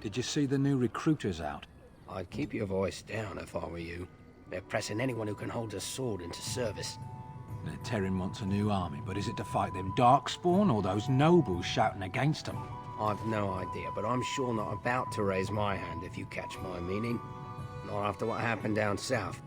Did you see the new recruiters out? I'd keep your voice down if I were you. They're pressing anyone who can hold a sword into service. Terran wants a new army, but is it to fight them Darkspawn or those nobles shouting against them? I've no idea, but I'm sure not about to raise my hand if you catch my meaning. Not after what happened down south.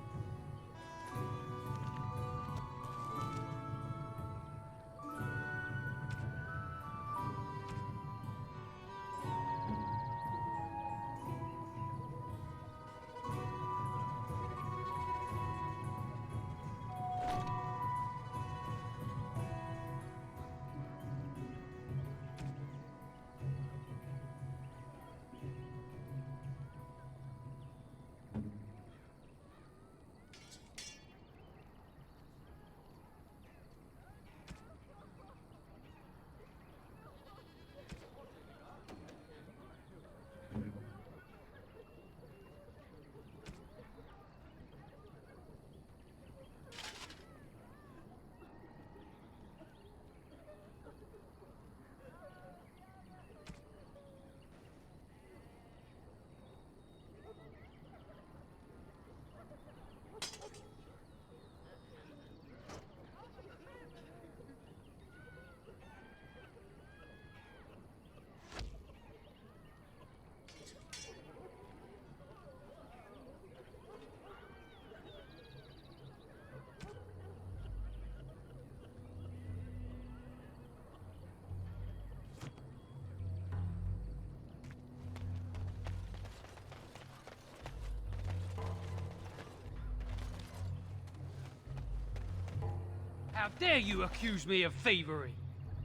How dare you accuse me of thievery?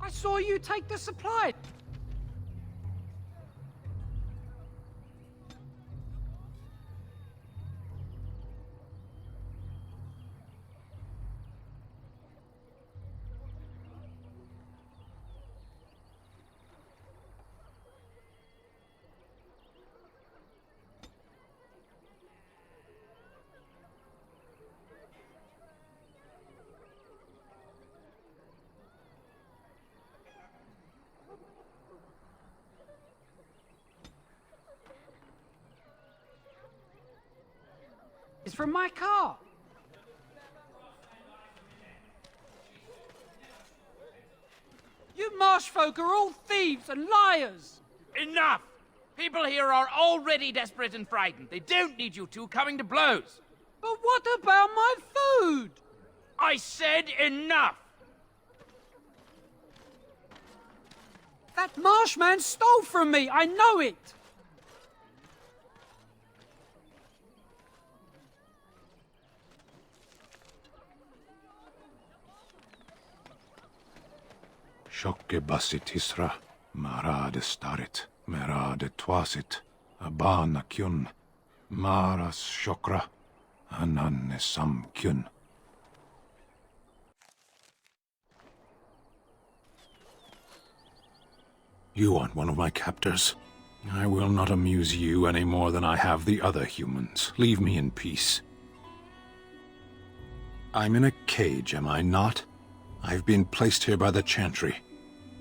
I saw you take the supply. It's from my car. You marsh folk are all thieves and liars. Enough! People here are already desperate and frightened. They don't need you two coming to blows. But what about my food? I said enough! That marshman stole from me, I know it. Shokke basit isra, mara de starit, mera de twasit, abana kyun, maras shokra, ananne sam kyun. You aren't one of my captors. I will not amuse you any more than I have the other humans. Leave me in peace. I'm in a cage, am I not? I've been placed here by the Chantry.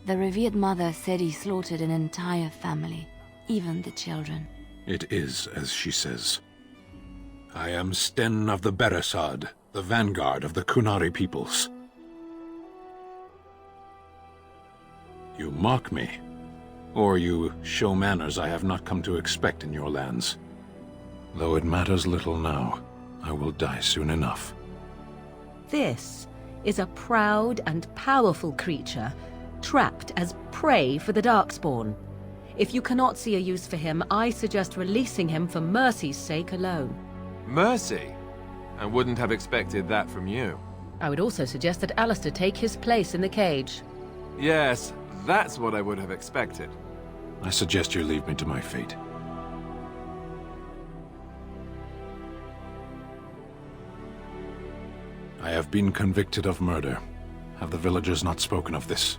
The revered mother said he slaughtered an entire family, even the children. It is as she says. I am Sten of the Beresad, the vanguard of the Qunari peoples. You mock me, or you show manners I have not come to expect in your lands. Though it matters little now, I will die soon enough. This is a proud and powerful creature, trapped as prey for the Darkspawn. If you cannot see a use for him, I suggest releasing him for mercy's sake alone. Mercy? I wouldn't have expected that from you. I would also suggest that Alistair take his place in the cage. Yes, that's what I would have expected. I suggest you leave me to my fate. I have been convicted of murder. Have the villagers not spoken of this?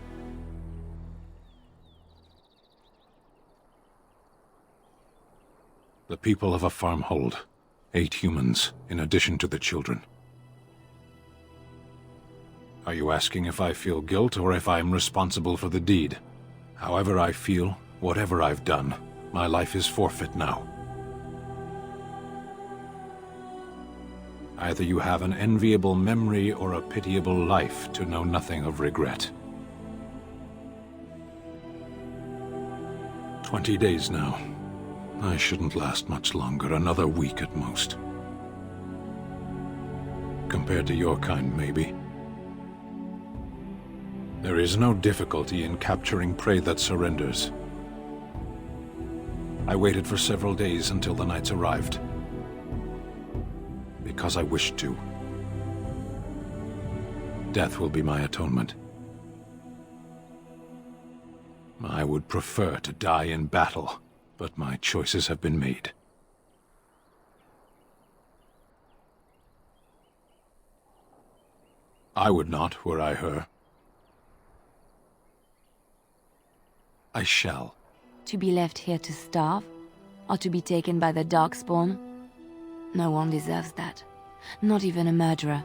The people of a farm hold 8 humans, in addition to the children. Are you asking if I feel guilt or if I am responsible for the deed? However I feel, whatever I've done, My life is forfeit now. Either you have an enviable memory or a pitiable life to know nothing of regret. 20 days now. I shouldn't last much longer, another week at most. Compared to your kind, maybe. There is no difficulty in capturing prey that surrenders. I waited for several days until the knights arrived. Because I wished to. Death will be my atonement. I would prefer to die in battle, but my choices have been made. I would not, were I her. I shall. To be left here to starve? Or to be taken by the Darkspawn? No one deserves that. Not even a murderer.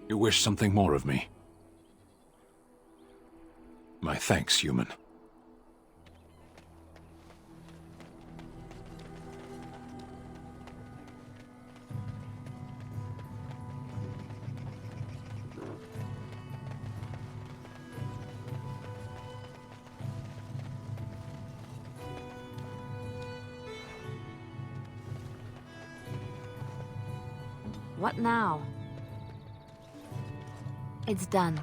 You wish something more of me? My thanks, human. What now? It's done.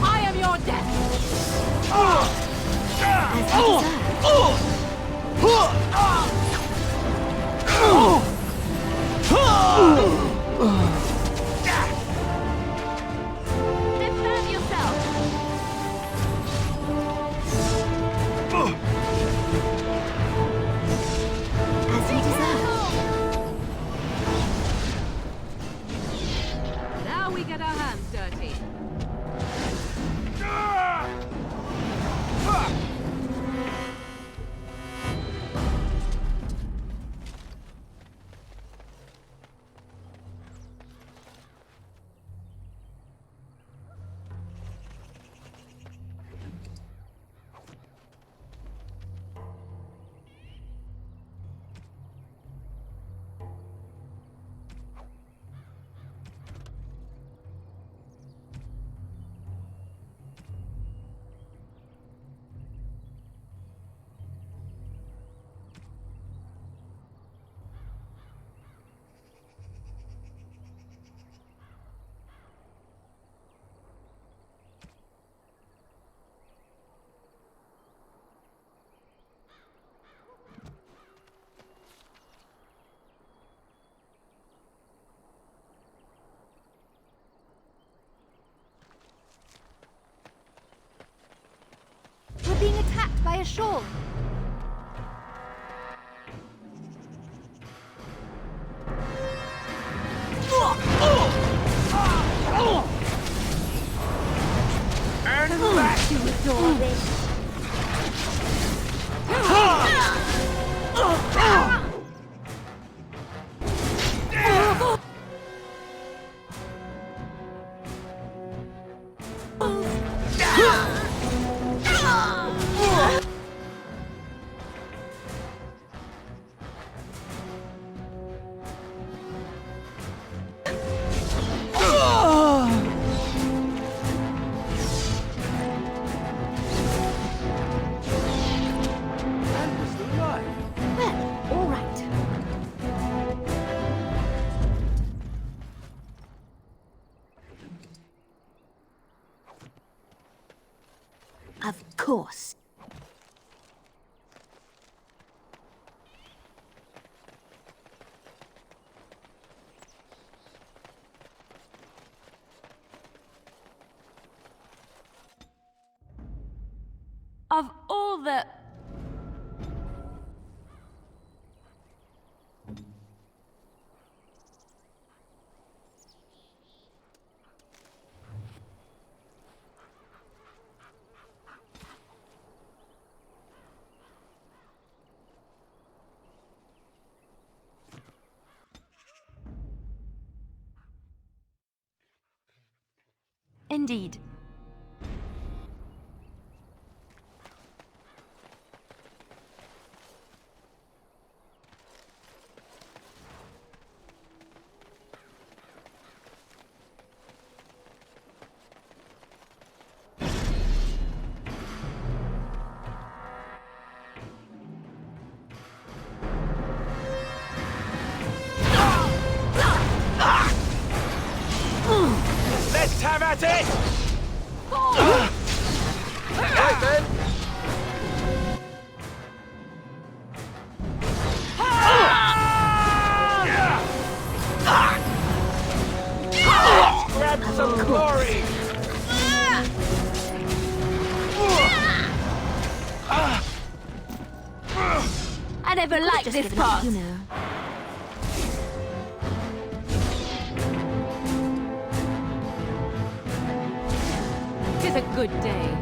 I am your death! As you deserve. Defend yourself! As you deserve. Now we get our hands dirty. We're being attacked by a shawl. And back! You adore this. Of course. Of all the... Indeed. Let's have at it! Right then. Grab some glory! I never liked this part. You know. Tis a good day.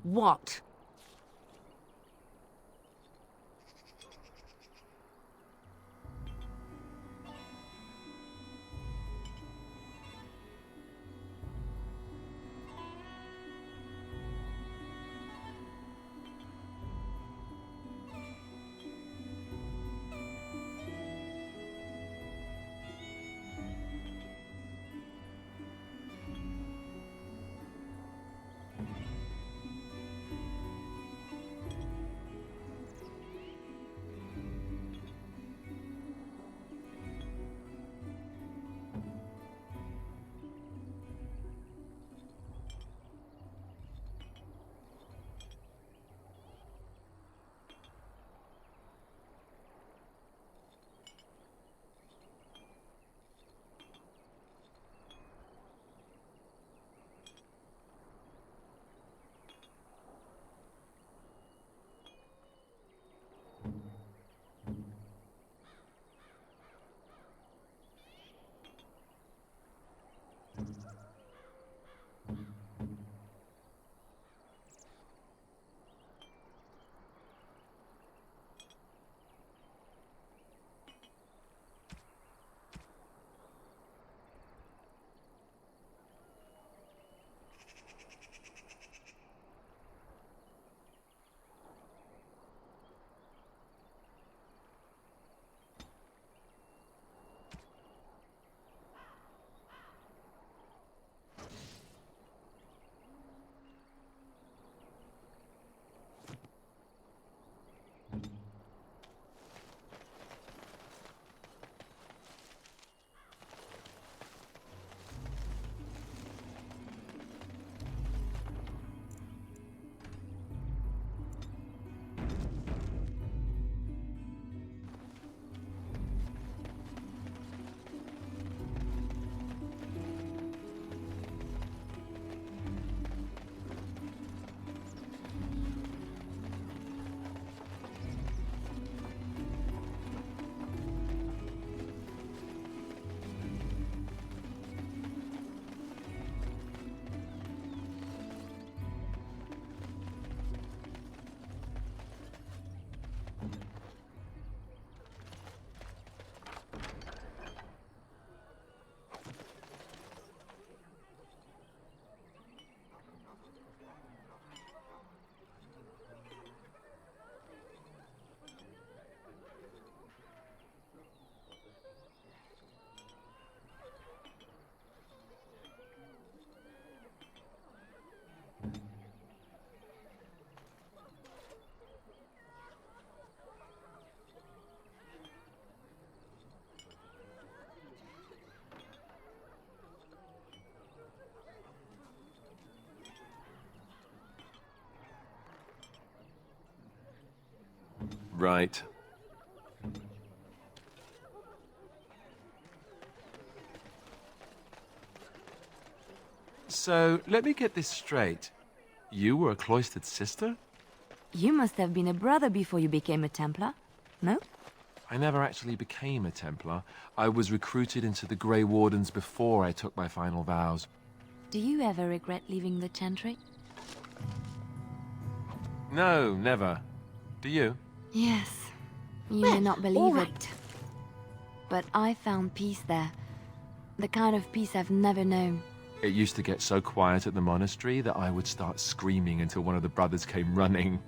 What? Right. So, let me get this straight. You were a cloistered sister? You must have been a brother before you became a Templar, no? I never actually became a Templar. I was recruited into the Grey Wardens before I took my final vows. Do you ever regret leaving the Chantry? No, never. Do you? Yes. You may not believe it, but I found peace there. The kind of peace I've never known. It used to get so quiet at the monastery that I would start screaming until one of the brothers came running.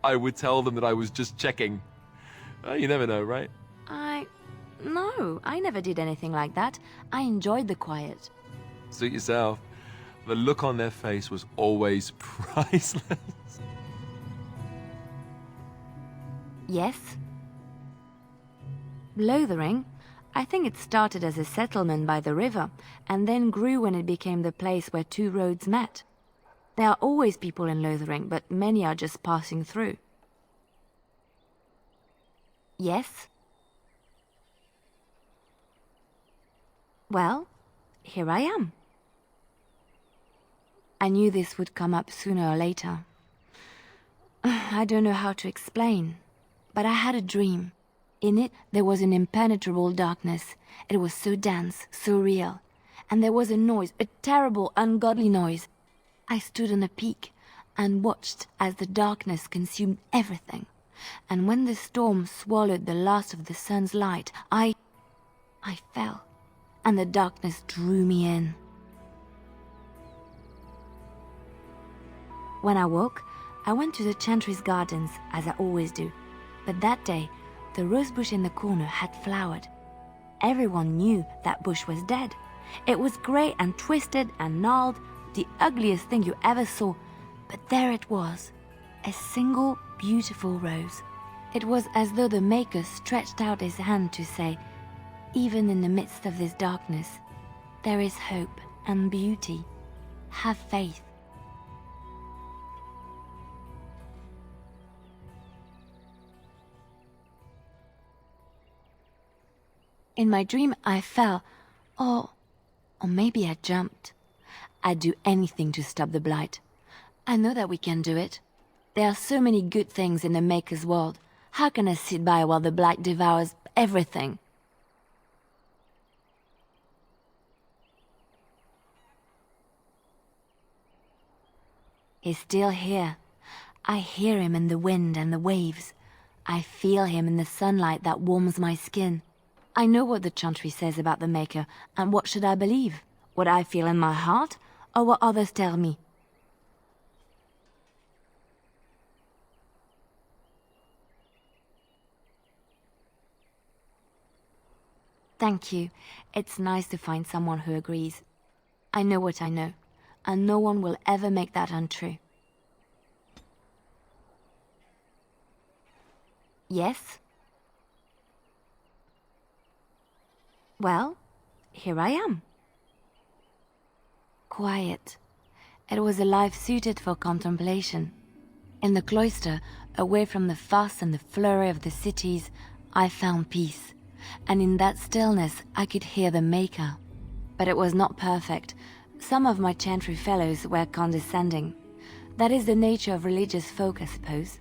I would tell them that I was just checking. You never know, right? No, I never did anything like that. I enjoyed the quiet. Suit yourself. The look on their face was always priceless. Yes? Lothering? I think it started as a settlement by the river, and then grew when it became the place where two roads met. There are always people in Lothering, but many are just passing through. Yes? Well, here I am. I knew this would come up sooner or later. I don't know how to explain, but I had a dream. In it, there was an impenetrable darkness. It was so dense, so real. And there was a noise, a terrible, ungodly noise. I stood on a peak and watched as the darkness consumed everything. And when the storm swallowed the last of the sun's light, I fell, and the darkness drew me in. When I woke, I went to the Chantry's gardens, as I always do. But that day, the rosebush in the corner had flowered. Everyone knew that bush was dead. It was grey and twisted and gnarled, the ugliest thing you ever saw. But there it was, a single beautiful rose. It was as though the Maker stretched out his hand to say, even in the midst of this darkness, there is hope and beauty. Have faith. In my dream, I fell, or maybe I jumped. I'd do anything to stop the blight. I know that we can do it. There are so many good things in the Maker's world. How can I sit by while the blight devours everything? He's still here. I hear him in the wind and the waves. I feel him in the sunlight that warms my skin. I know what the Chantry says about the Maker, and what should I believe? What I feel in my heart, or what others tell me? Thank you. It's nice to find someone who agrees. I know what I know, and no one will ever make that untrue. Yes? Well, here I am. Quiet. It was a life suited for contemplation. In the cloister, away from the fuss and the flurry of the cities, I found peace. And in that stillness, I could hear the Maker. But it was not perfect. Some of my Chantry fellows were condescending. That is the nature of religious folk, I suppose.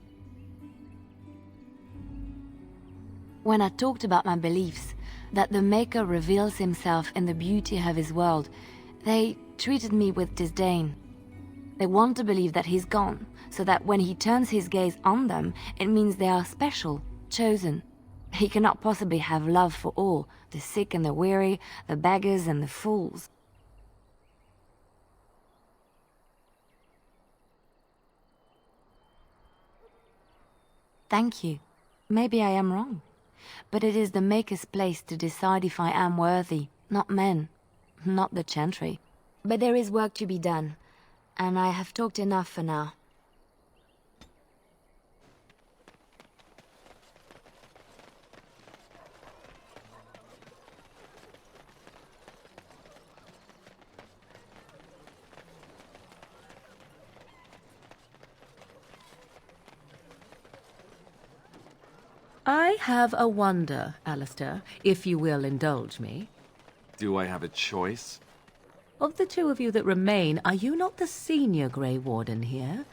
When I talked about my beliefs, that the Maker reveals himself in the beauty of his world, they treated me with disdain. They want to believe that he's gone, so that when he turns his gaze on them, it means they are special, chosen. He cannot possibly have love for all, the sick and the weary, the beggars and the fools. Thank you. Maybe I am wrong. But it is the Maker's place to decide if I am worthy, not men, not the Chantry. But there is work to be done, and I have talked enough for now. I have a wonder, Alistair, if you will indulge me. Do I have a choice? Of the two of you that remain, are you not the senior Grey Warden here?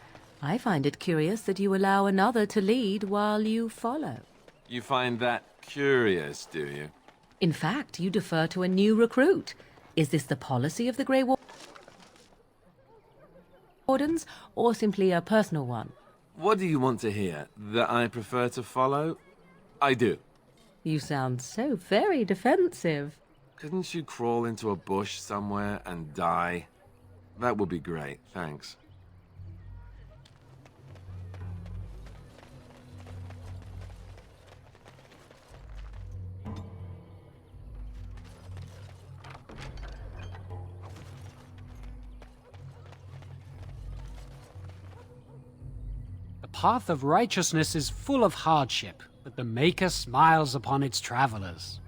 I find it curious that you allow another to lead while you follow. You find that curious, do you? In fact, you defer to a new recruit. Is this the policy of the Grey Wardens, or simply a personal one? What do you want to hear? That I prefer to follow? I do. You sound so very defensive. Couldn't you crawl into a bush somewhere and die? That would be great, thanks. The path of righteousness is full of hardship, but the Maker smiles upon its travelers.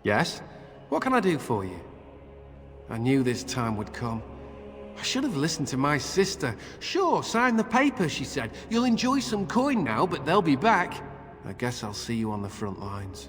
Yes? What can I do for you? I knew this time would come. I should have listened to my sister. Sure, sign the paper, she said. You'll enjoy some coin now, but they'll be back. I guess I'll see you on the front lines.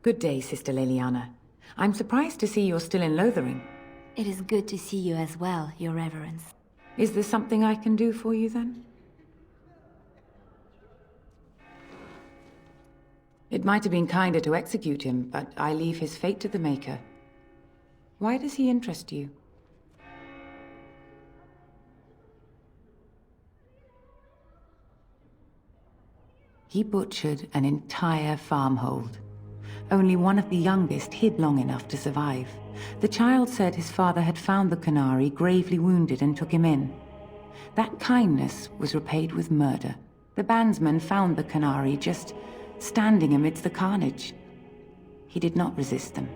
Good day, Sister Leliana. I'm surprised to see you're still in Lothering. It is good to see you as well, Your Reverence. Is there something I can do for you, then? It might have been kinder to execute him, but I leave his fate to the Maker. Why does he interest you? He butchered an entire farmhold. Only one of the youngest hid long enough to survive. The child said his father had found the qunari gravely wounded and took him in. That kindness was repaid with murder. The bandsman found the qunari just standing amidst the carnage. He did not resist them.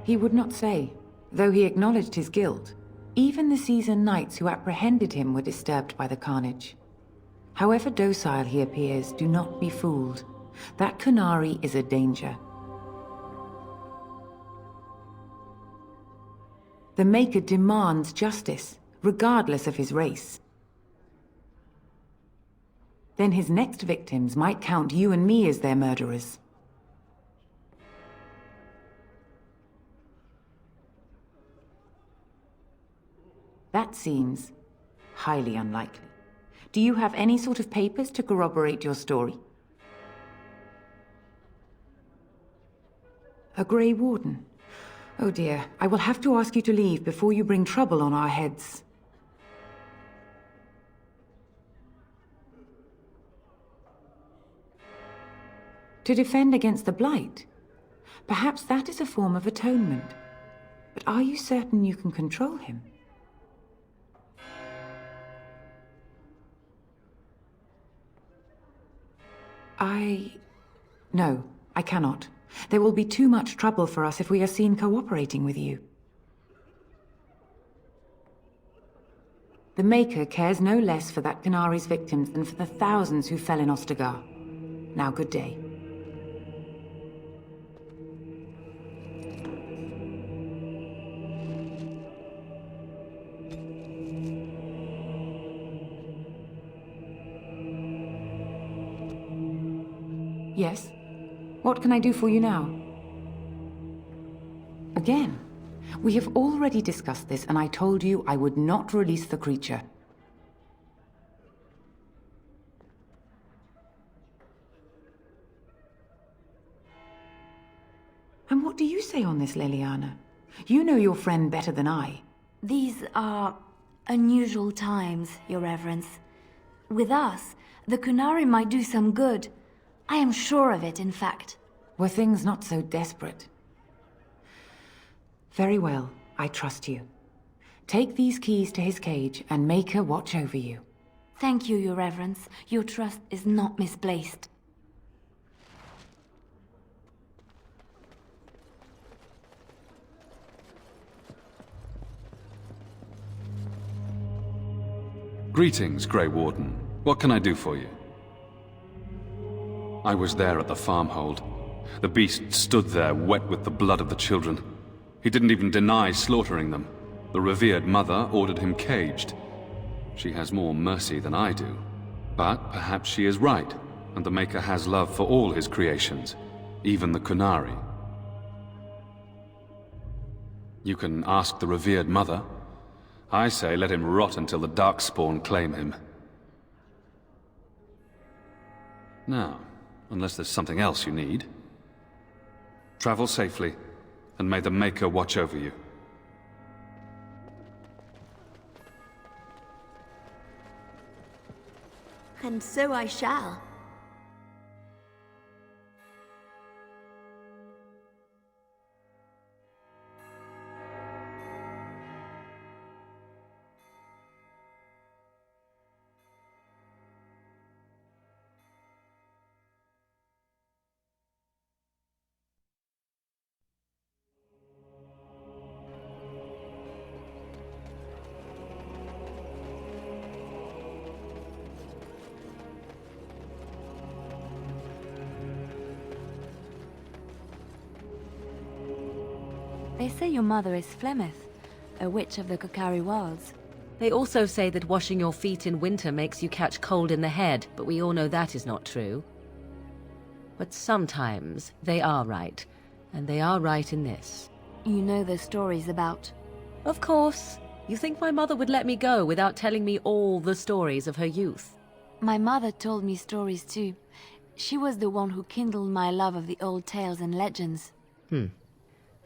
He would not say, though he acknowledged his guilt. Even the seasoned knights who apprehended him were disturbed by the carnage. However docile he appears, do not be fooled. That qunari is a danger. The Maker demands justice, regardless of his race. Then his next victims might count you and me as their murderers. That seems highly unlikely. Do you have any sort of papers to corroborate your story? A Grey Warden? Oh dear, I will have to ask you to leave before you bring trouble on our heads. To defend against the Blight? Perhaps that is a form of atonement. But are you certain you can control him? No, I cannot. There will be too much trouble for us if we are seen cooperating with you. The Maker cares no less for that qunari's victims than for the thousands who fell in Ostagar. Now, good day. Yes? What can I do for you now? Again, we have already discussed this, and I told you I would not release the creature. And what do you say on this, Leliana? You know your friend better than I. These are unusual times, Your Reverence. With us, the qunari might do some good. I am sure of it, in fact. Were things not so desperate? Very well, I trust you. Take these keys to his cage and make her watch over you. Thank you, Your Reverence. Your trust is not misplaced. Greetings, Grey Warden. What can I do for you? I was there at the farmhold. The beast stood there, wet with the blood of the children. He didn't even deny slaughtering them. The revered mother ordered him caged. She has more mercy than I do. But perhaps she is right, and the Maker has love for all his creations, even the qunari. You can ask the revered mother. I say let him rot until the Darkspawn claim him. Now, unless there's something else you need. Travel safely, and may the Maker watch over you. And so I shall. They say your mother is Flemeth, a witch of the Qunari wilds. They also say that washing your feet in winter makes you catch cold in the head, but we all know that is not true. But sometimes they are right, and they are right in this. You know the stories about... Of course. You think my mother would let me go without telling me all the stories of her youth? My mother told me stories too. She was the one who kindled my love of the old tales and legends.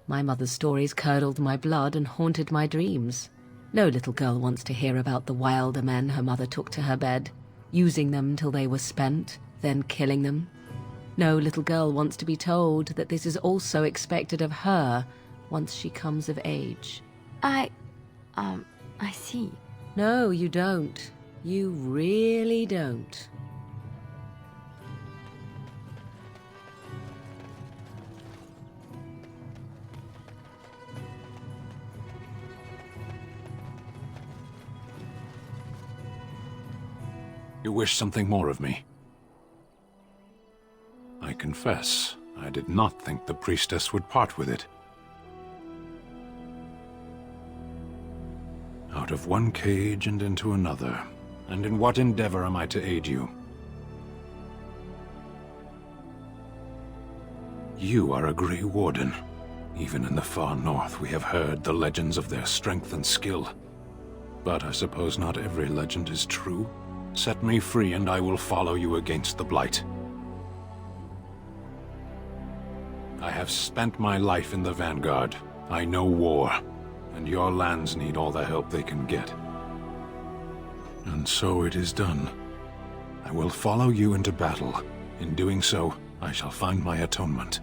My mother's stories curdled my blood and haunted my dreams. No little girl wants to hear about the wilder men her mother took to her bed, using them till they were spent, then killing them. No little girl wants to be told that this is also expected of her once she comes of age. I see. No, you don't. You really don't. You wish something more of me? I confess, I did not think the priestess would part with it. Out of one cage and into another, and in what endeavor am I to aid you? You are a Grey Warden. Even in the far north, we have heard the legends of their strength and skill. But I suppose not every legend is true. Set me free, and I will follow you against the Blight. I have spent my life in the Vanguard. I know war, and your lands need all the help they can get. And so it is done. I will follow you into battle. In doing so, I shall find my atonement.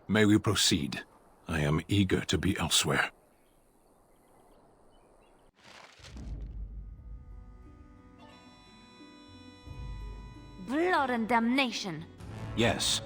May we proceed? I am eager to be elsewhere. Blood and damnation. Yes.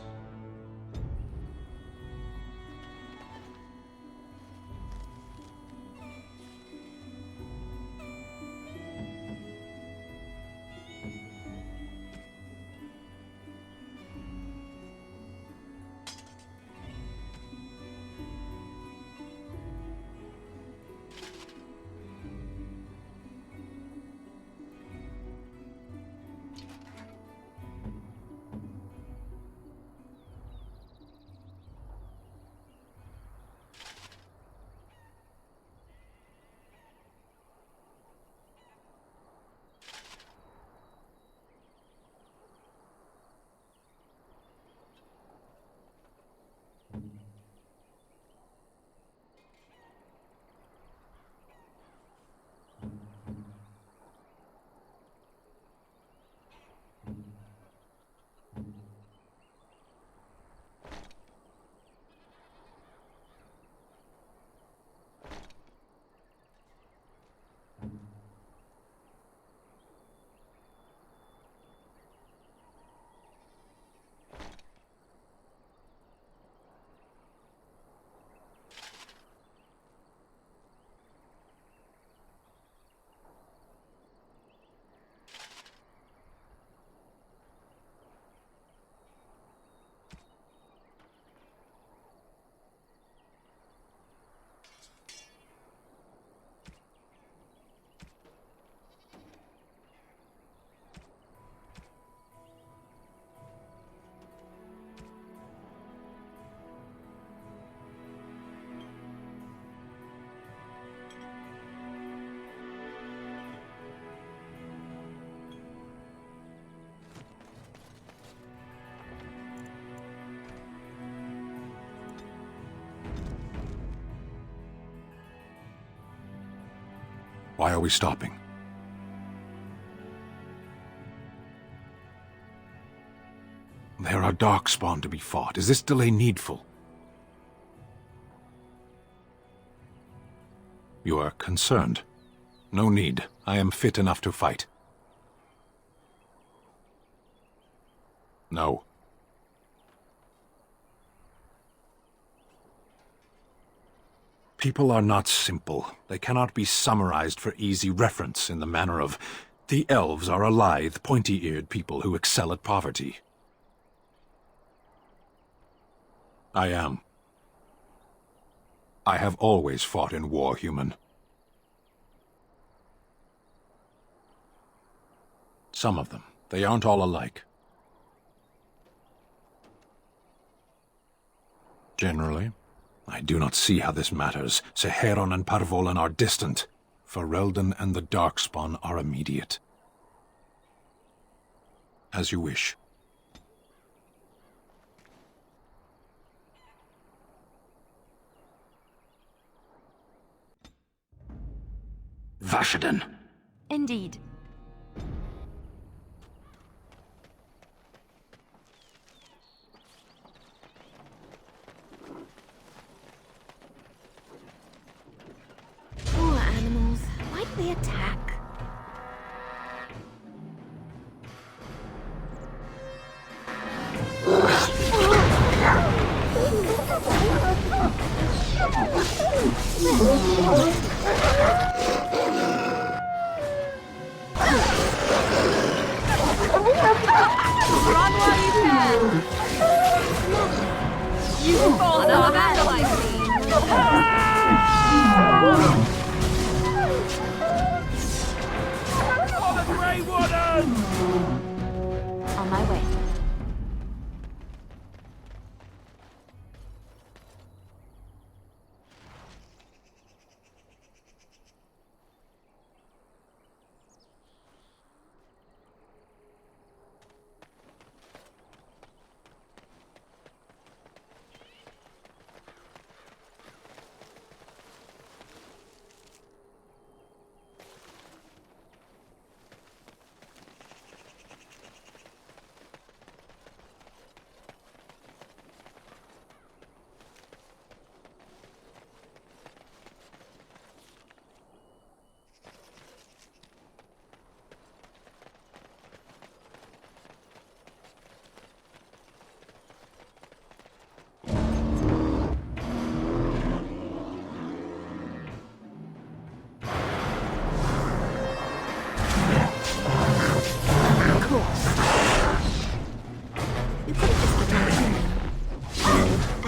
Why are we stopping? There are darkspawn to be fought. Is this delay needful? You are concerned. No need. I am fit enough to fight. No. People are not simple. They cannot be summarized for easy reference in the manner of, the elves are a lithe, pointy-eared people who excel at poverty. I am. I have always fought in war, human. Some of them, They aren't all alike. Generally, I do not see how this matters. Seheron and Parvolan are distant. Ferelden and the Darkspawn are immediate. As you wish. Vashaden. Indeed. Poor animals. Why do they attack? Run while you can! You can fall another vandal, I see! For the Grey Warden! On my way.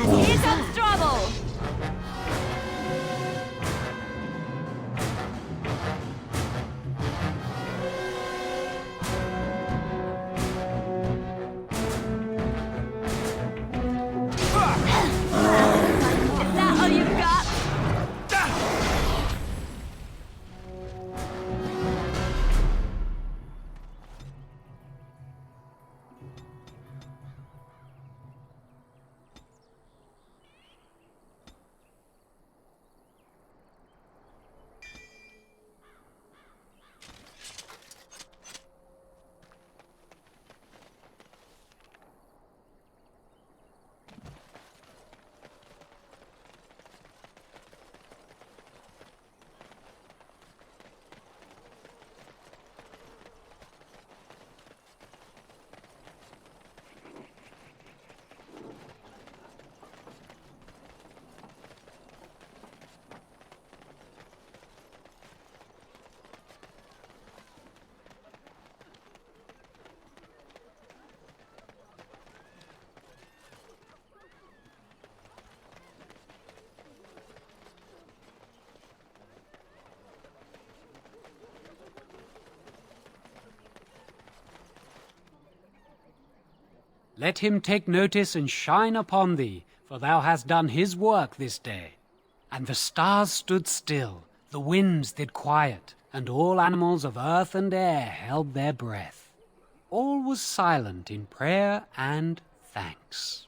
Here comes trouble! Is that all you've got? Let him take notice and shine upon thee, for thou hast done his work this day. And the stars stood still, the winds did quiet, and all animals of earth and air held their breath. All was silent in prayer and thanks.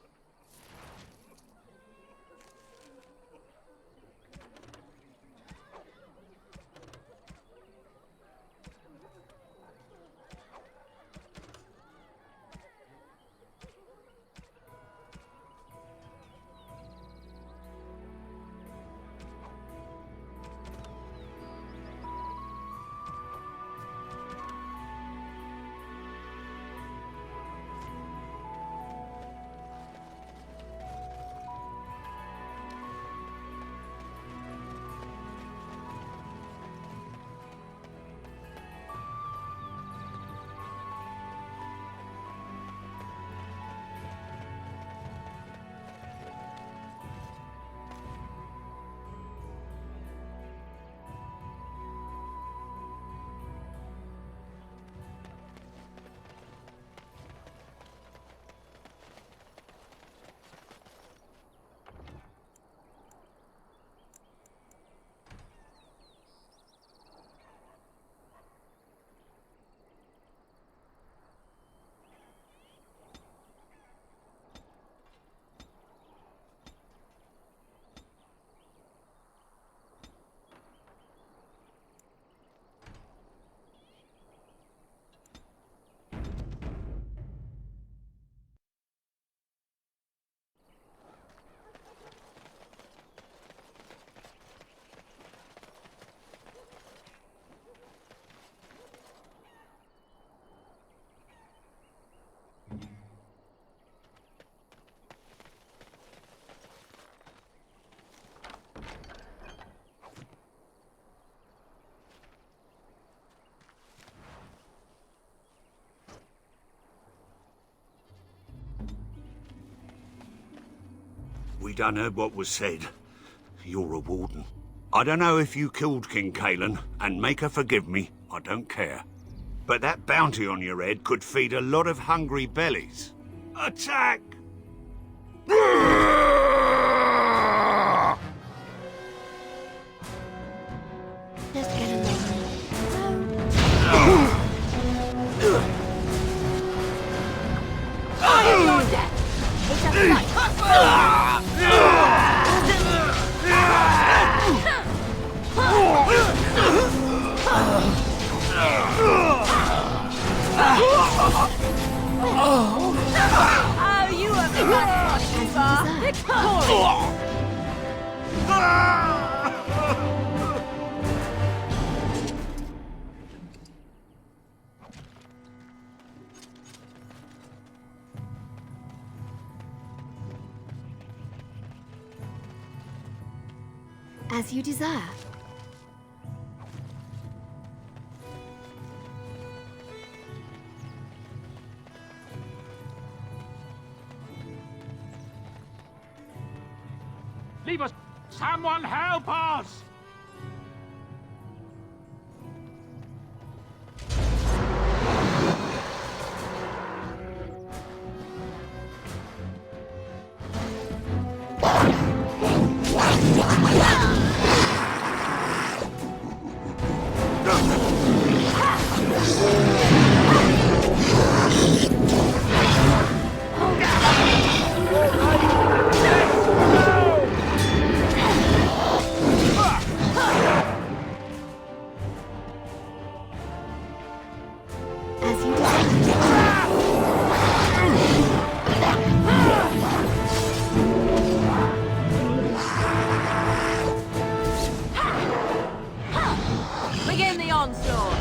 done heard what was said. You're a warden. I don't know if you killed King Kalen, and make her forgive me, I don't care. But that bounty on your head could feed a lot of hungry bellies. Attack! Just get along. I am your death! It's a fight! Oh, you have not gone too far. Victorious! As you desire. Leave us! Someone help us! Begin the onslaught!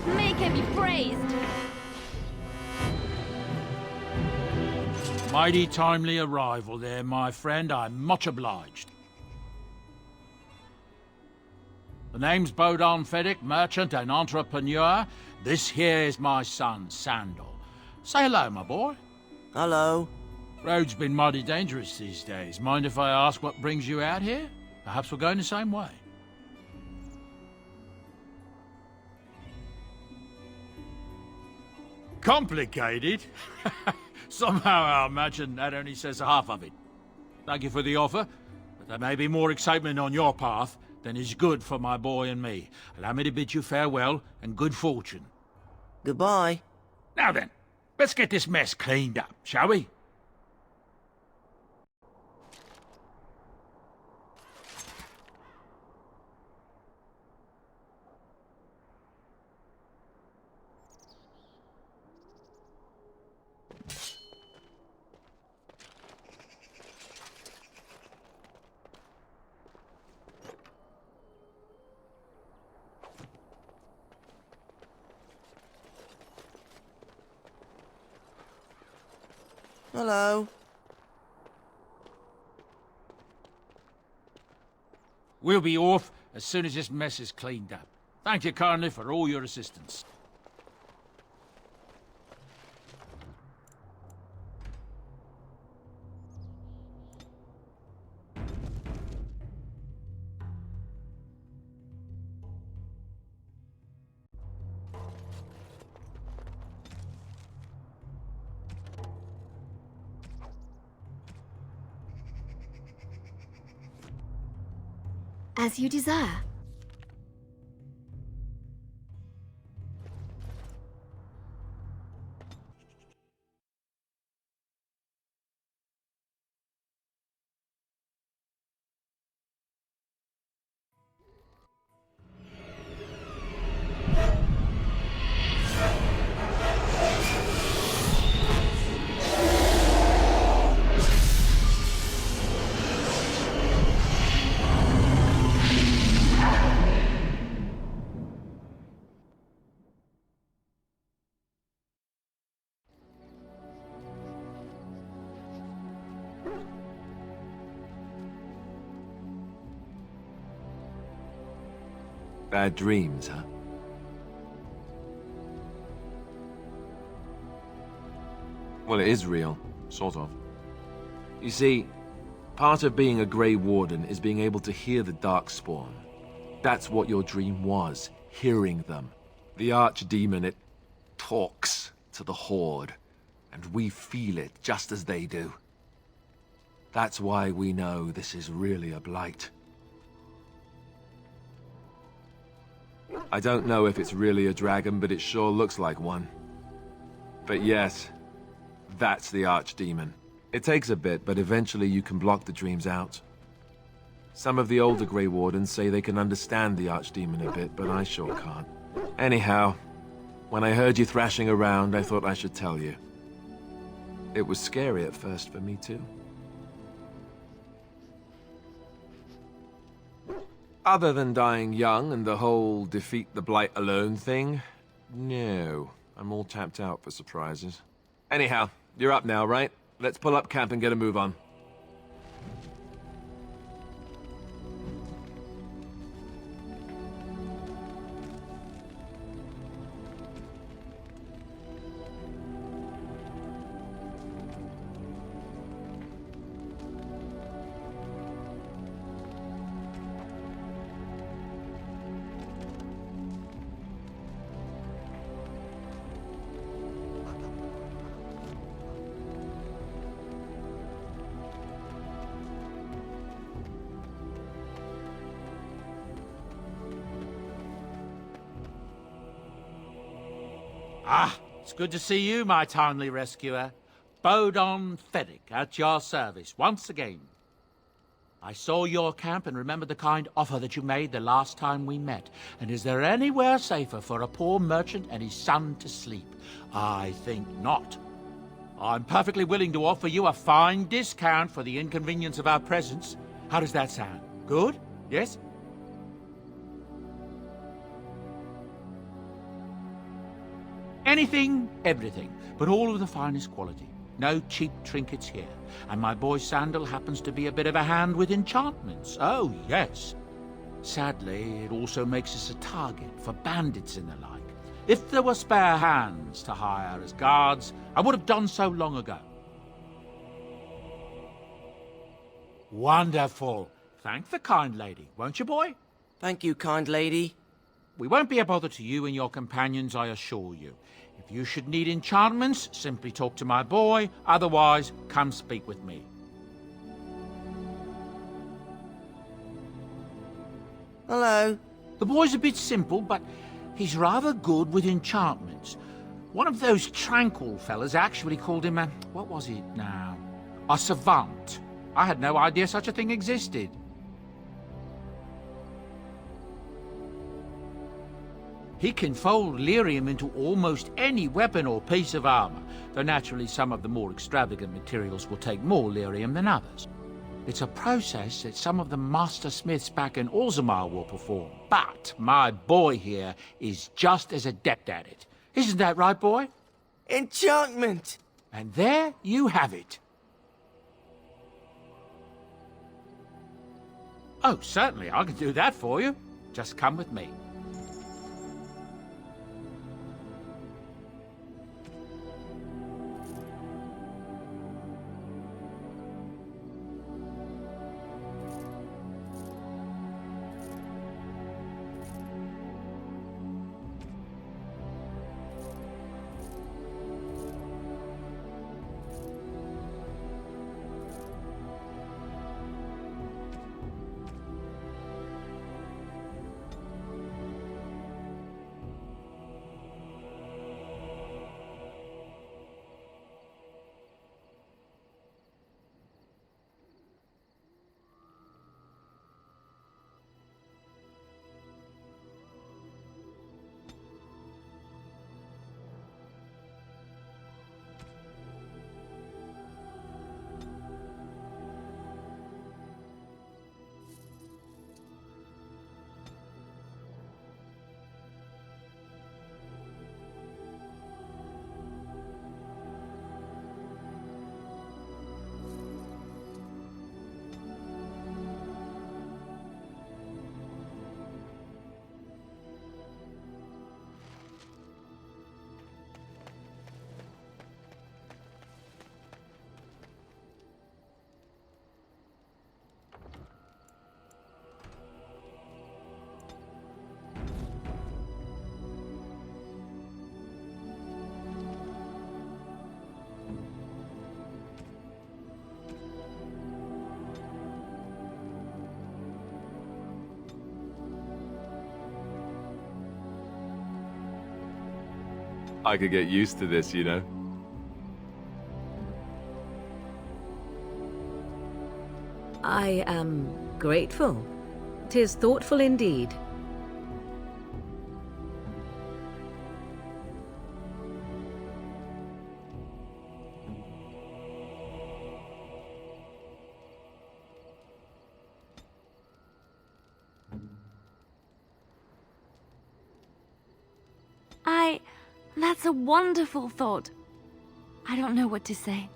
Make him be praised! Mighty timely arrival there, my friend. I'm much obliged. The name's Bodahn Feddick, merchant and entrepreneur. This here is my son, Sandal. Say hello, my boy. Hello. Road's been mighty dangerous these days. Mind if I ask what brings you out here? Perhaps we're going the same way. Complicated? Somehow I imagine that only says half of it. Thank you for the offer, but there may be more excitement on your path than is good for my boy and me. Allow me to bid you farewell and good fortune. Goodbye. Now then, let's get this mess cleaned up, shall we? Hello. We'll be off as soon as this mess is cleaned up. Thank you kindly for all your assistance. As you desire. Bad dreams, huh? Well, it is real. Sort of. You see, part of being a Grey Warden is being able to hear the Darkspawn. That's what your dream was, hearing them. The Archdemon, it talks to the Horde, and we feel it just as they do. That's why we know this is really a blight. I don't know if it's really a dragon, but it sure looks like one. But yes, that's the Archdemon. It takes a bit, but eventually you can block the dreams out. Some of the older Grey Wardens say they can understand the Archdemon a bit, but I sure can't. Anyhow, when I heard you thrashing around, I thought I should tell you. It was scary at first for me, too. Other than dying young and the whole defeat the Blight alone thing, no. I'm all tapped out for surprises. Anyhow, you're up now, right? Let's pull up camp and get a move on. Ah, it's good to see you, my timely rescuer. Bodahn Feddick, at your service, once again. I saw your camp and remembered the kind offer that you made the last time we met. And is there anywhere safer for a poor merchant and his son to sleep? I think not. I'm perfectly willing to offer you a fine discount for the inconvenience of our presence. How does that sound? Good? Yes? Anything, everything, but all of the finest quality. No cheap trinkets here. And my boy Sandal happens to be a bit of a hand with enchantments. Oh, yes. Sadly, it also makes us a target for bandits and the like. If there were spare hands to hire as guards, I would have done so long ago. Wonderful. Thank the kind lady, won't you, boy? Thank you, kind lady. We won't be a bother to you and your companions, I assure you. If you should need enchantments, simply talk to my boy. Otherwise, come speak with me. Hello. The boy's a bit simple, but he's rather good with enchantments. One of those tranquil fellas actually called him a... what was it now? A savant. I had no idea such a thing existed. He can fold lyrium into almost any weapon or piece of armor, though naturally some of the more extravagant materials will take more lyrium than others. It's a process that some of the master smiths back in Orzammar will perform, but my boy here is just as adept at it. Isn't that right, boy? Enchantment! And there you have it. Oh, certainly, I can do that for you. Just come with me. I could get used to this, you know. I am grateful. 'Tis thoughtful indeed. That's a wonderful thought. I don't know what to say.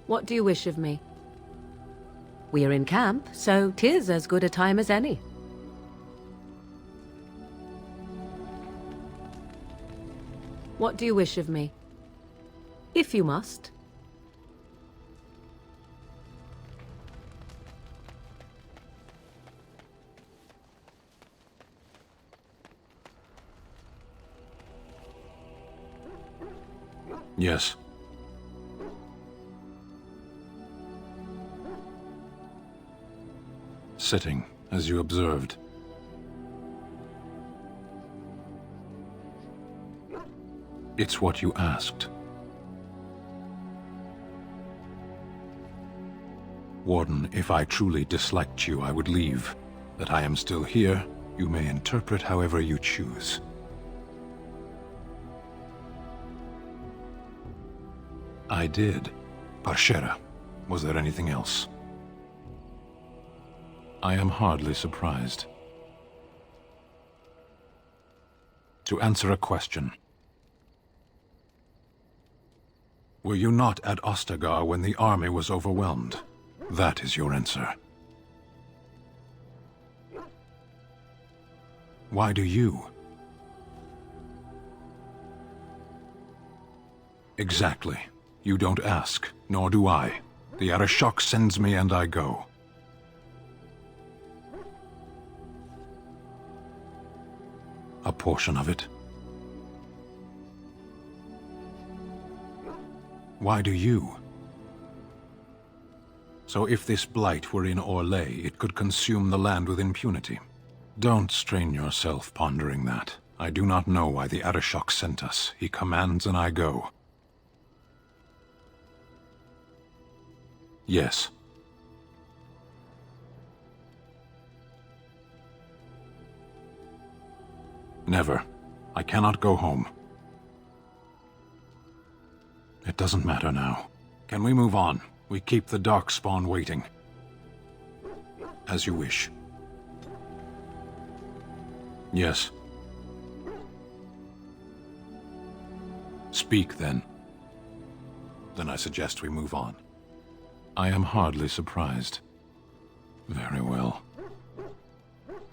What do you wish of me? We are in camp, so 'tis as good a time as any. What do you wish of me? If you must. Yes. Sitting, as you observed. It's what you asked. Warden, if I truly disliked you, I would leave. That I am still here, you may interpret however you choose. I did. Parshera. Was there anything else? I am hardly surprised. To answer a question. Were you not at Ostagar when the army was overwhelmed? That is your answer. Why do you? Exactly. You don't ask, nor do I. The Arashok sends me and I go. A portion of it. Why do you? So if this blight were in Orlais, it could consume the land with impunity. Don't strain yourself pondering that. I do not know why the Arashok sent us. He commands and I go. Yes. Never. I cannot go home. It doesn't matter now. Can we move on? We keep the Darkspawn waiting. As you wish. Yes. Speak, then. Then I suggest we move on. I am hardly surprised. Very well.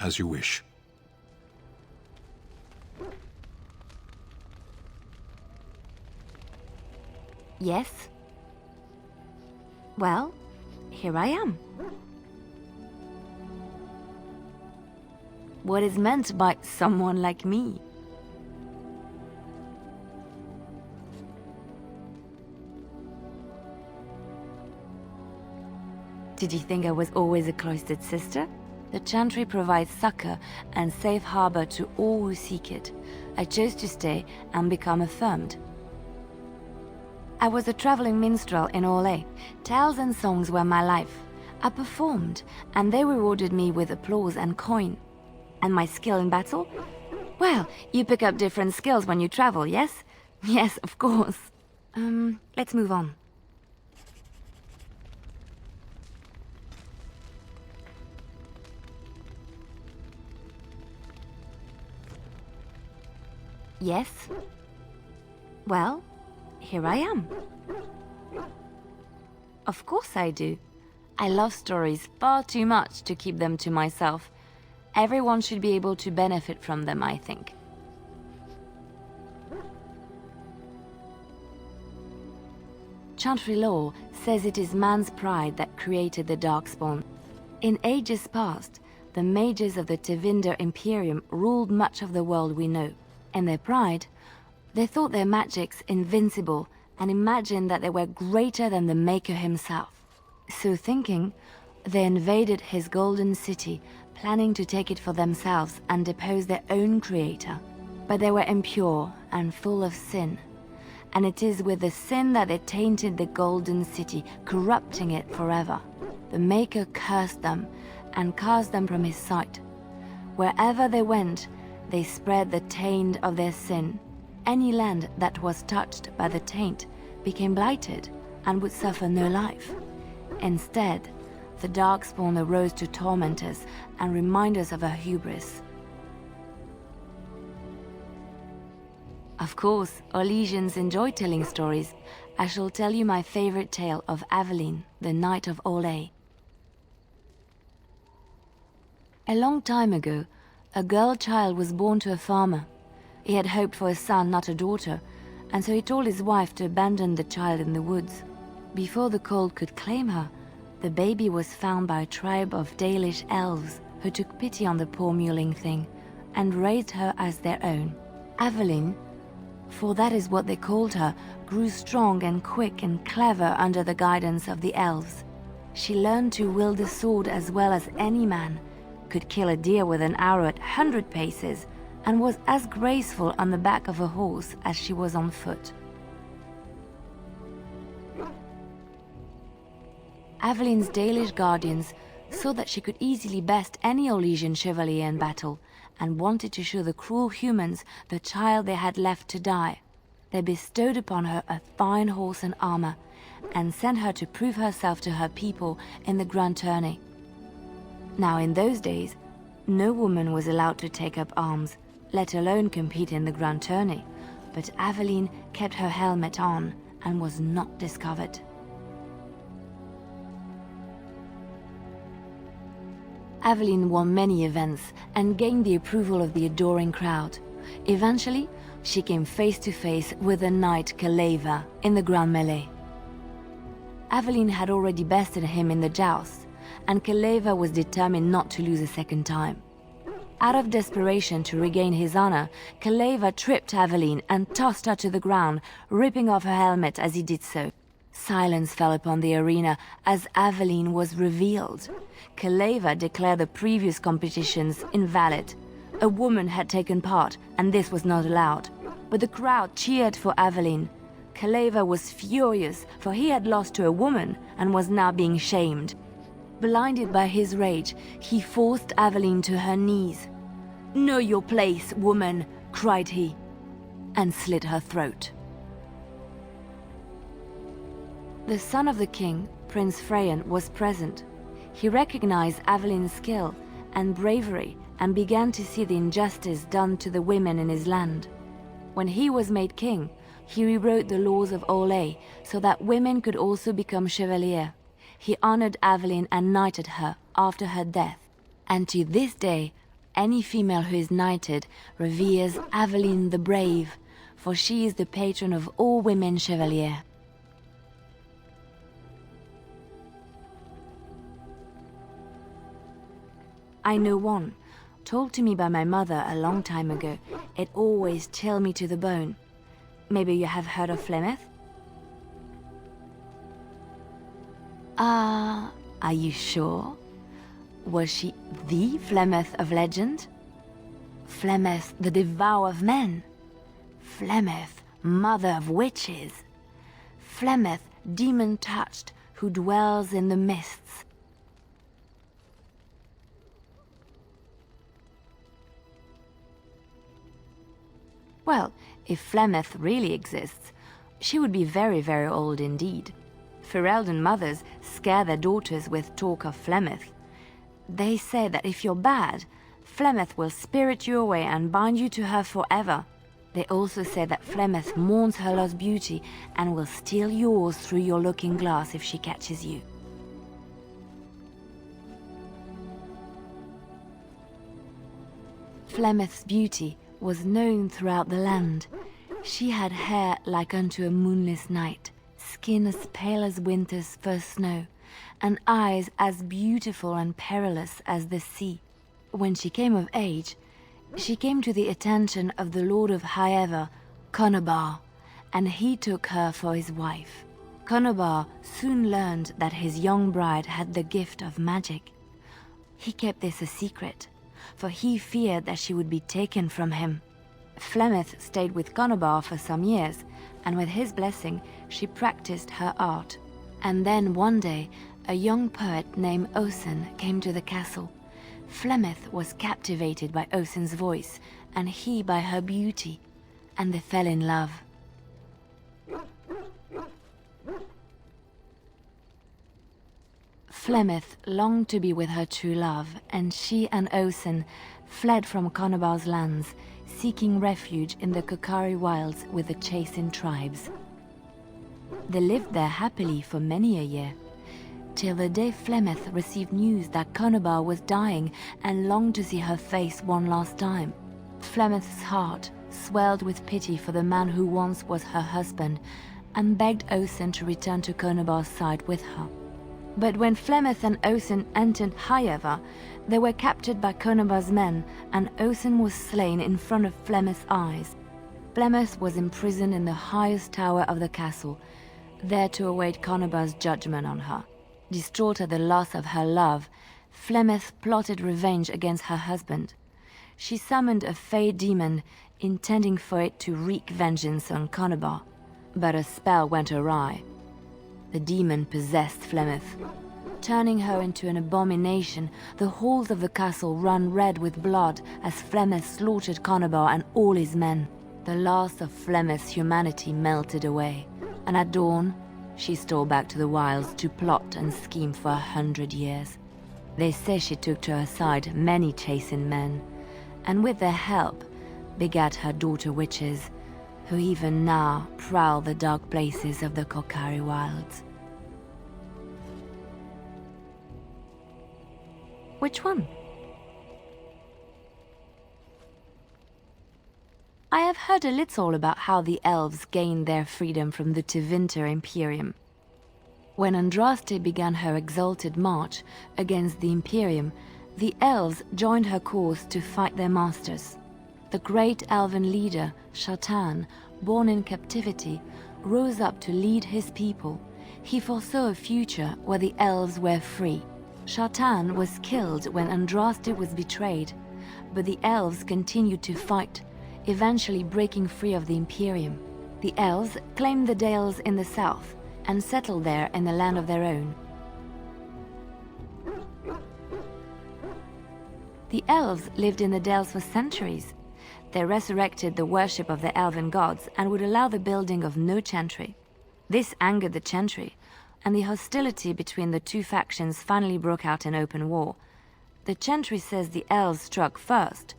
As you wish. Yes? Well, here I am. What is meant by someone like me? Did you think I was always a cloistered sister? The Chantry provides succor and safe harbor to all who seek it. I chose to stay and become affirmed. I was a traveling minstrel in Orlais. Tales and songs were my life. I performed, and they rewarded me with applause and coin. And my skill in battle? Well, you pick up different skills when you travel, yes? Yes, of course. Let's move on. Yes? Well, here I am. Of course I do. I love stories far too much to keep them to myself. Everyone should be able to benefit from them, I think. Chantry law says it is man's pride that created the Darkspawn. In ages past, the mages of the Tevinder Imperium ruled much of the world we know. In their pride, They thought their magics invincible and imagined that they were greater than the Maker himself. So thinking, they invaded his golden city, planning to take it for themselves and depose their own creator. But they were impure and full of sin. And it is with the sin that they tainted the golden city, corrupting it forever. The Maker cursed them and cast them from his sight. Wherever they went, they spread the taint of their sin. Any land that was touched by the taint became blighted and would suffer no life. Instead, the Darkspawn arose to torment us and remind us of our hubris. Of course, Orlesians enjoy telling stories. I shall tell you my favorite tale of Aveline, the Knight of Olay. A long time ago, a girl child was born to a farmer. He had hoped for a son, not a daughter, and so he told his wife to abandon the child in the woods. Before the cold could claim her, the baby was found by a tribe of Dalish elves who took pity on the poor mewling thing and raised her as their own. Aveline, for that is what they called her, grew strong and quick and clever under the guidance of the elves. She learned to wield the sword as well as any man, could kill a deer with an arrow at 100 paces, and was as graceful on the back of a horse as she was on foot. Aveline's Dalish guardians saw that she could easily best any Orlesian chevalier in battle, and wanted to show the cruel humans the child they had left to die. They bestowed upon her a fine horse and armor, and sent her to prove herself to her people in the grand tourney. Now in those days, no woman was allowed to take up arms, let alone compete in the grand tourney, but Aveline kept her helmet on and was not discovered. Aveline won many events and gained the approval of the adoring crowd. Eventually, she came face to face with the knight Kaleva in the grand melee. Aveline had already bested him in the joust, and Kaleva was determined not to lose a second time. Out of desperation to regain his honor, Kaleva tripped Aveline and tossed her to the ground, ripping off her helmet as he did so. Silence fell upon the arena as Aveline was revealed. Kaleva declared the previous competitions invalid. A woman had taken part, and this was not allowed. But the crowd cheered for Aveline. Kaleva was furious, for he had lost to a woman and was now being shamed. Blinded by his rage, he forced Aveline to her knees. "Know your place, woman," cried he, and slit her throat. The son of the king, Prince Freyan, was present. He recognized Aveline's skill and bravery and began to see the injustice done to the women in his land. When he was made king, he rewrote the laws of Olay so that women could also become chevalier. He honored Aveline and knighted her after her death. And to this day, any female who is knighted reveres Aveline the Brave, for she is the patron of all women chevalier. I know one, told to me by my mother a long time ago. It always chilled me to the bone. Maybe you have heard of Flemeth? Are you sure? Was she the Flemeth of legend? Flemeth, the devourer of men? Flemeth, mother of witches? Flemeth, demon-touched, who dwells in the mists? Well, if Flemeth really exists, she would be very, very old indeed. Ferelden mothers scare their daughters with talk of Flemeth. They say that if you're bad, Flemeth will spirit you away and bind you to her forever. They also say that Flemeth mourns her lost beauty and will steal yours through your looking glass if she catches you. Flemeth's beauty was known throughout the land. She had hair like unto a moonless night, skin as pale as winter's first snow, and eyes as beautiful and perilous as the sea. When she came of age, she came to the attention of the Lord of Highever, Conobar, and he took her for his wife. Conobar soon learned that his young bride had the gift of magic. He kept this a secret, for he feared that she would be taken from him. Flemeth stayed with Conobar for some years, and with his blessing, she practiced her art. And then one day, a young poet named Osen came to the castle. Flemeth was captivated by Osen's voice, and he by her beauty, and they fell in love. Flemeth longed to be with her true love, and she and Osen fled from Conobar's lands, seeking refuge in the Qunari wilds with the Chasing tribes. They lived there happily for many a year, till the day Flemeth received news that Conobar was dying and longed to see her face one last time. Flemeth's heart swelled with pity for the man who once was her husband, and begged Osen to return to Conobar's side with her. But when Flemeth and Osen entered Hayeva, they were captured by Conobar's men, and Osen was slain in front of Flemeth's eyes. Flemeth was imprisoned in the highest tower of the castle, there to await Conobar's judgment on her. Distraught at the loss of her love, Flemeth plotted revenge against her husband. She summoned a fey demon, intending for it to wreak vengeance on Conobar, but a spell went awry. The demon possessed Flemeth. Turning her into an abomination, the halls of the castle ran red with blood as Flemeth slaughtered Conobar and all his men. The last of Flemeth's humanity melted away, and at dawn, she stole back to the wilds to plot and scheme for 100 years. They say she took to her side many Chasing men, and with their help, begat her daughter witches, who even now prowl the dark places of the Qunari wilds. Which one? I have heard a little about how the elves gained their freedom from the Tevinter Imperium. When Andraste began her exalted march against the Imperium, the elves joined her cause to fight their masters. The great elven leader, Shatan, born in captivity, rose up to lead his people. He foresaw a future where the elves were free. Shatan was killed when Andraste was betrayed, but the elves continued to fight, eventually breaking free of the Imperium. The elves claimed the Dales in the south and settled there in the land of their own. The elves lived in the Dales for centuries. They resurrected the worship of the elven gods and would allow the building of no chantry. This angered the chantry, and the hostility between the two factions finally broke out in open war. The chantry says the elves struck first,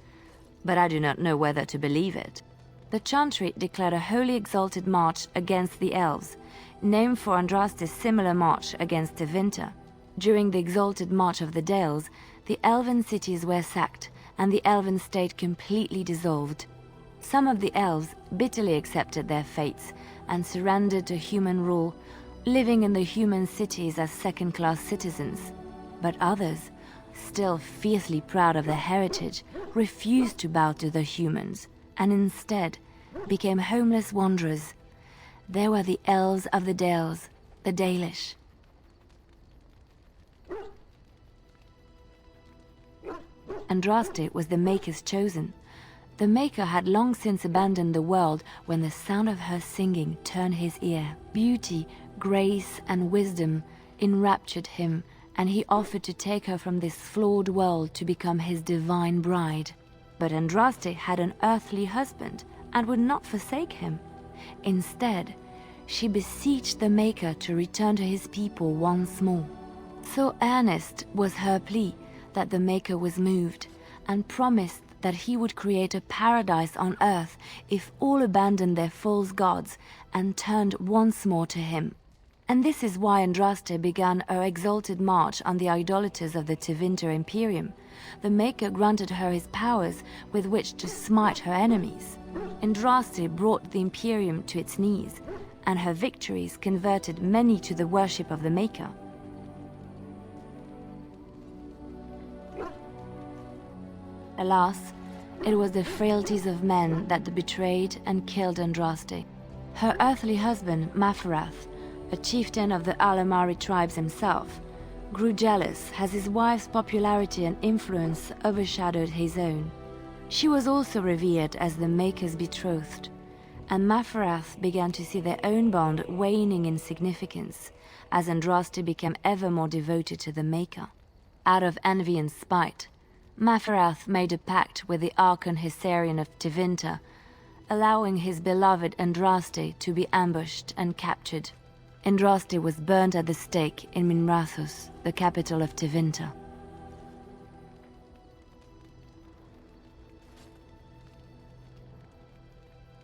but I do not know whether to believe it. The chantry declared a wholly exalted march against the elves, named for Andraste's similar march against Tevinter. During the exalted march of the Dales, the elven cities were sacked, and the elven state completely dissolved. Some of the elves bitterly accepted their fates and surrendered to human rule, living in the human cities as second-class citizens. But others, still fiercely proud of their heritage, refused to bow to the humans, and instead became homeless wanderers. They were the elves of the Dales, the Dalish. Andraste was the Maker's chosen. The Maker had long since abandoned the world when the sound of her singing turned his ear. Beauty, grace, and wisdom enraptured him, and he offered to take her from this flawed world to become his divine bride. But Andraste had an earthly husband and would not forsake him. Instead, she beseeched the Maker to return to his people once more. So earnest was her plea that the Maker was moved, and promised that he would create a paradise on earth if all abandoned their false gods and turned once more to him. And this is why Andraste began her exalted march on the idolaters of the Tevinter Imperium. The Maker granted her his powers with which to smite her enemies. Andraste brought the Imperium to its knees, and her victories converted many to the worship of the Maker. Alas, It was the frailties of men that betrayed and killed Andraste. Her earthly husband, Maferath, a chieftain of the Alamari tribes himself, grew jealous as his wife's popularity and influence overshadowed his own. She was also revered as the Maker's betrothed, and Maferath began to see their own bond waning in significance as Andraste became ever more devoted to the Maker. Out of envy and spite, Maferath made a pact with the Archon Hessarian of Tevinter, allowing his beloved Andraste to be ambushed and captured. Andraste was burned at the stake in Minrathous, the capital of Tevinter.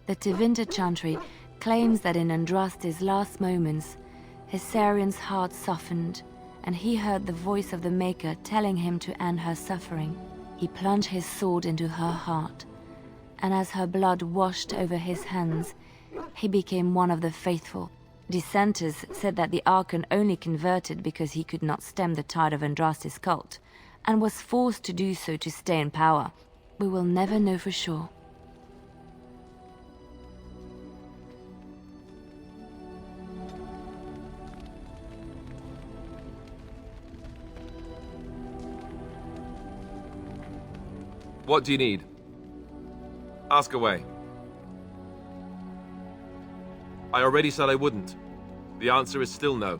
The Tevinter Chantry claims that in Andraste's last moments, Hessarian's heart softened, and he heard the voice of the Maker telling him to end her suffering. He plunged his sword into her heart, and as her blood washed over his hands, he became one of the faithful. Dissenters said that the Archon only converted because he could not stem the tide of Andraste's cult, and was forced to do so to stay in power. We will never know for sure. What do you need? Ask away. I already said I wouldn't. The answer is still no.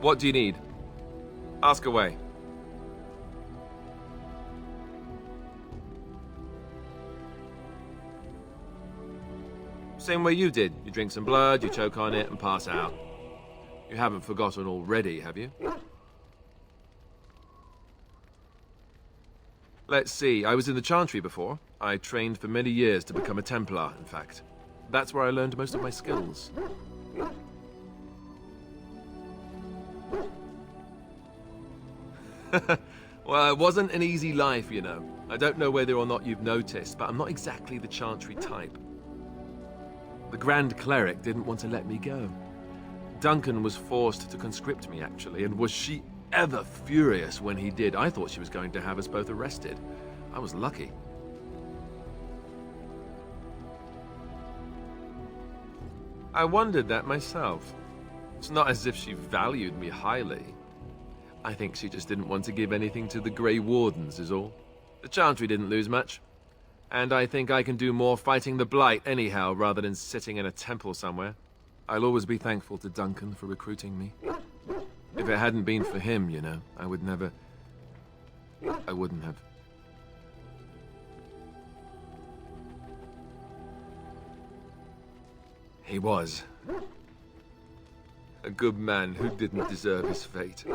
What do you need? Ask away. Same way you did. You drink some blood, you choke on it, and pass out. You haven't forgotten already, have you? Let's see, I was in the Chantry before. I trained for many years to become a Templar, in fact. That's where I learned most of my skills. Well, it wasn't an easy life, you know. I don't know whether or not you've noticed, but I'm not exactly the Chantry type. The Grand Cleric didn't want to let me go. Duncan was forced to conscript me, actually, and was she ever furious when he did. I thought she was going to have us both arrested. I was lucky. I wondered that myself. It's not as if she valued me highly. I think she just didn't want to give anything to the Grey Wardens, is all. The Chantry didn't lose much. And I think I can do more fighting the Blight anyhow, rather than sitting in a temple somewhere. I'll always be thankful to Duncan for recruiting me. If it hadn't been for him, you know, I wouldn't have. He was a good man who didn't deserve his fate.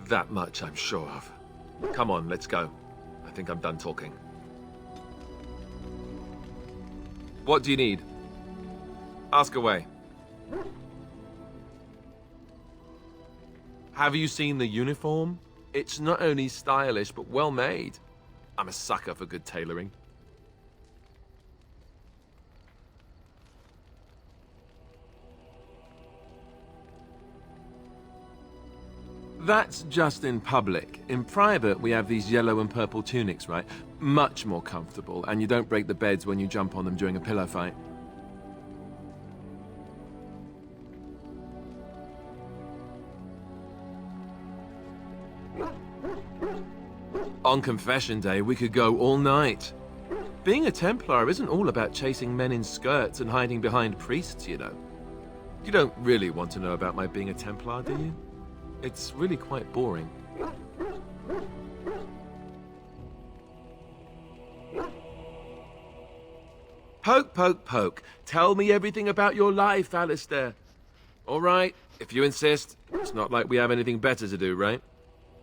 That much I'm sure of. Come on, let's go. I think I'm done talking. What do you need? Ask away. Have you seen the uniform? It's not only stylish, but well made. I'm a sucker for good tailoring. That's just in public. In private, we have these yellow and purple tunics, right? Much more comfortable, and you don't break the beds when you jump on them during a pillow fight. On confession day, we could go all night. Being a Templar isn't all about chasing men in skirts and hiding behind priests, you know. You don't really want to know about my being a Templar, do you? It's really quite boring. Poke, poke, poke. Tell me everything about your life, Alistair. All right, if you insist. It's not like we have anything better to do, right?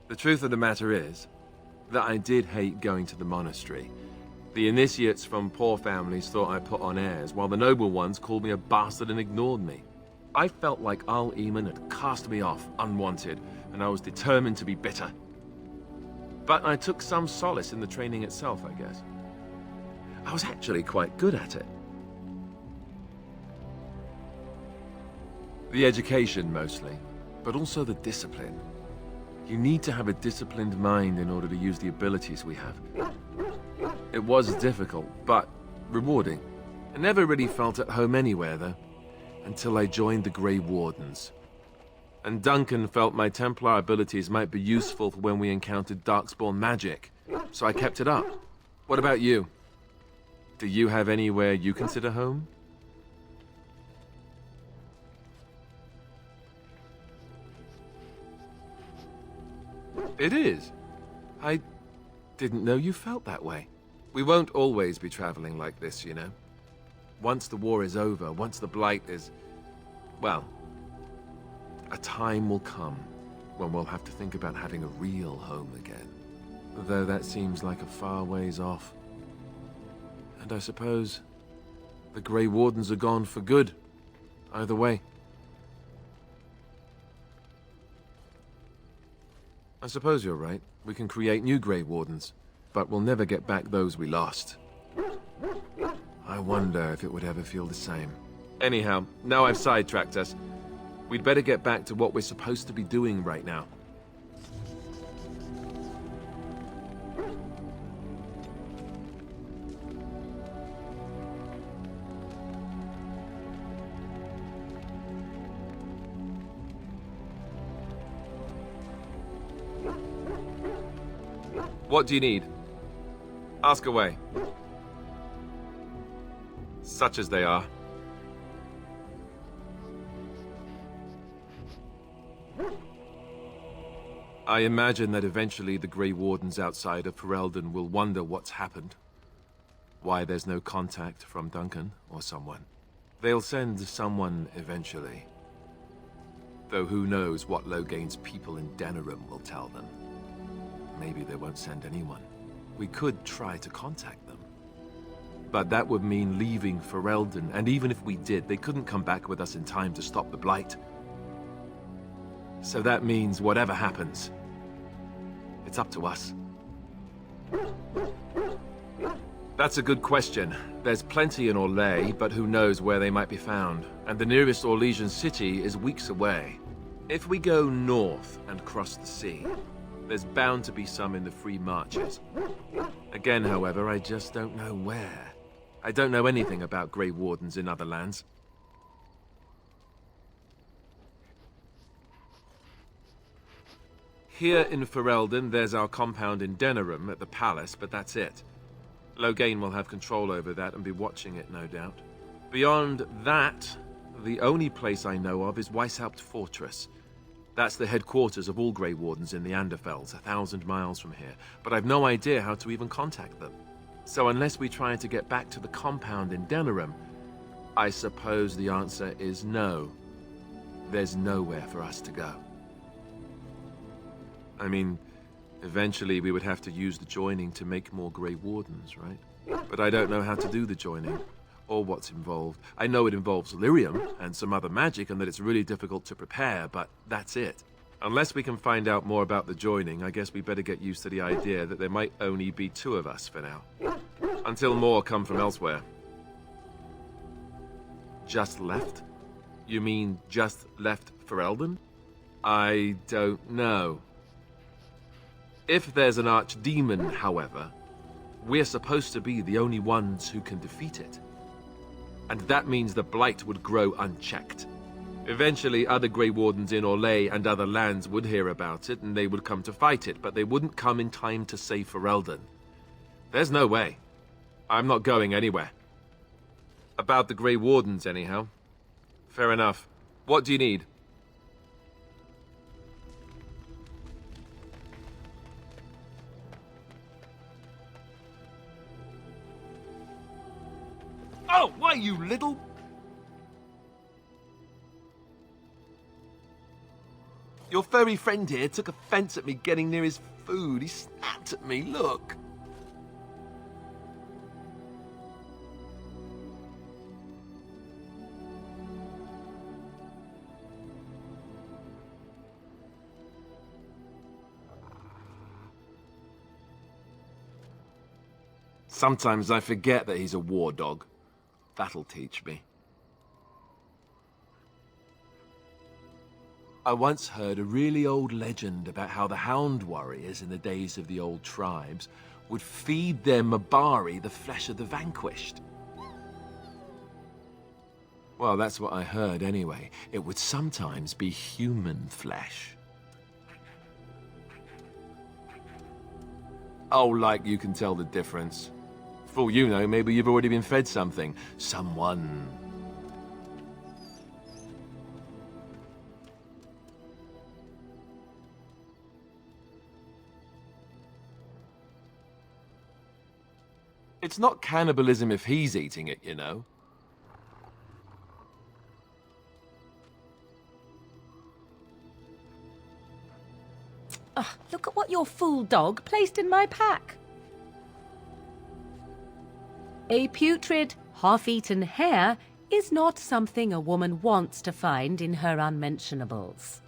The truth of the matter is that I did hate going to the monastery. The initiates from poor families thought I put on airs, while the noble ones called me a bastard and ignored me. I felt like Al-Eamon had cast me off, unwanted, and I was determined to be bitter. But I took some solace in the training itself, I guess. I was actually quite good at it. The education, mostly, but also the discipline. You need to have a disciplined mind in order to use the abilities we have. It was difficult, but rewarding. I never really felt at home anywhere, though, until I joined the Grey Wardens. And Duncan felt my Templar abilities might be useful for when we encountered Darkspawn magic, so I kept it up. What about you? Do you have anywhere you consider home? It is. I didn't know you felt that way. We won't always be traveling like this, you know. Once the war is over, once the Blight is... well, a time will come when we'll have to think about having a real home again. Though that seems like a far ways off. And I suppose the Grey Wardens are gone for good, either way. I suppose you're right. We can create new Grey Wardens, but we'll never get back those we lost. I wonder if it would ever feel the same. Anyhow, now I've sidetracked us. We'd better get back to what we're supposed to be doing right now. What do you need? Ask away. Such as they are. I imagine that eventually the Grey Wardens outside of Ferelden will wonder what's happened. Why there's no contact from Duncan or someone. They'll send someone eventually. Though who knows what Logain's people in Denerim will tell them. Maybe they won't send anyone. We could try to contact them. But that would mean leaving Ferelden, and even if we did, they couldn't come back with us in time to stop the Blight. So that means whatever happens, it's up to us. That's a good question. There's plenty in Orlais, but who knows where they might be found. And the nearest Orlesian city is weeks away. If we go north and cross the sea, there's bound to be some in the Free Marches. Again, however, I just don't know where. I don't know anything about Grey Wardens in other lands. Here in Ferelden, there's our compound in Denerim at the palace, but that's it. Logain will have control over that and be watching it, no doubt. Beyond that, the only place I know of is Weishaupt Fortress. That's the headquarters of all Grey Wardens in the Anderfells, 1,000 miles from here. But I've no idea how to even contact them. So unless we try to get back to the compound in Denerim, I suppose the answer is no. There's nowhere for us to go. I mean, eventually we would have to use the joining to make more Grey Wardens, right? But I don't know how to do the joining, or what's involved. I know it involves lyrium and some other magic, and that it's really difficult to prepare, but that's it. Unless we can find out more about the joining, I guess we better get used to the idea that there might only be 2 of us for now. Until more come from elsewhere. Just left? You mean just left Ferelden? I don't know. If there's an archdemon, however, we're supposed to be the only ones who can defeat it. And that means the Blight would grow unchecked. Eventually, other Grey Wardens in Orlais and other lands would hear about it, and they would come to fight it, but they wouldn't come in time to save Ferelden. There's no way. I'm not going anywhere. About the Grey Wardens, anyhow. Fair enough. What do you need? Oh, why, you little... Your furry friend here took offense at me getting near his food. He snapped at me, look. Sometimes I forget that he's a war dog. That'll teach me. I once heard a really old legend about how the Hound warriors in the days of the old tribes would feed their Mabari the flesh of the vanquished. Well, that's what I heard anyway. It would sometimes be human flesh. Oh, like you can tell the difference. For all you know, maybe you've already been fed something. Someone. It's not cannibalism if he's eating it, you know. Look at what your fool dog placed in my pack. A putrid, half-eaten hare is not something a woman wants to find in her unmentionables.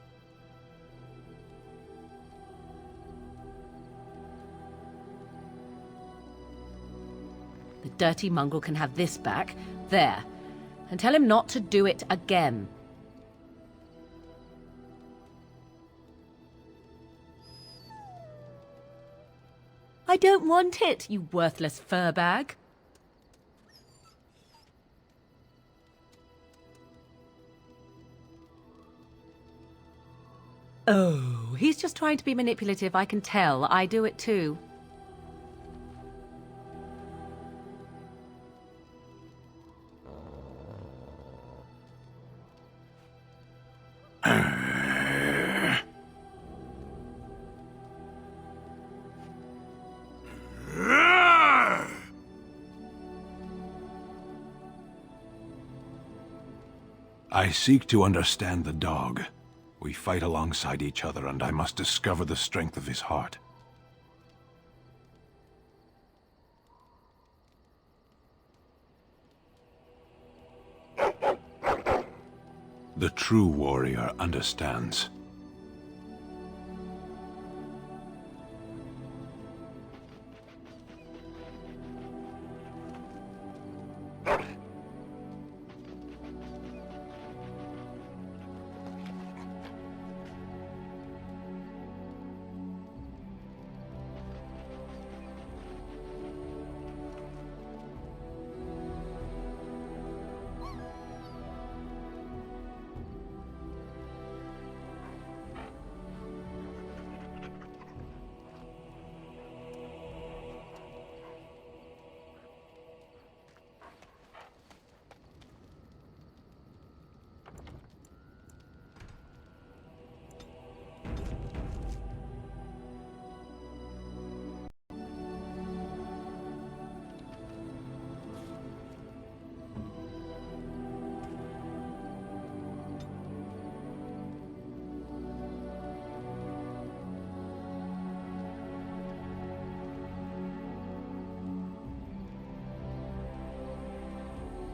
The dirty mongrel can have this back. There. And tell him not to do it again. I don't want it, you worthless fur bag. Oh, he's just trying to be manipulative, I can tell. I do it too. I seek to understand the dog. We fight alongside each other, and I must discover the strength of his heart. The true warrior understands.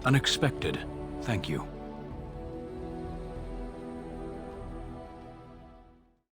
Unexpected. Thank you.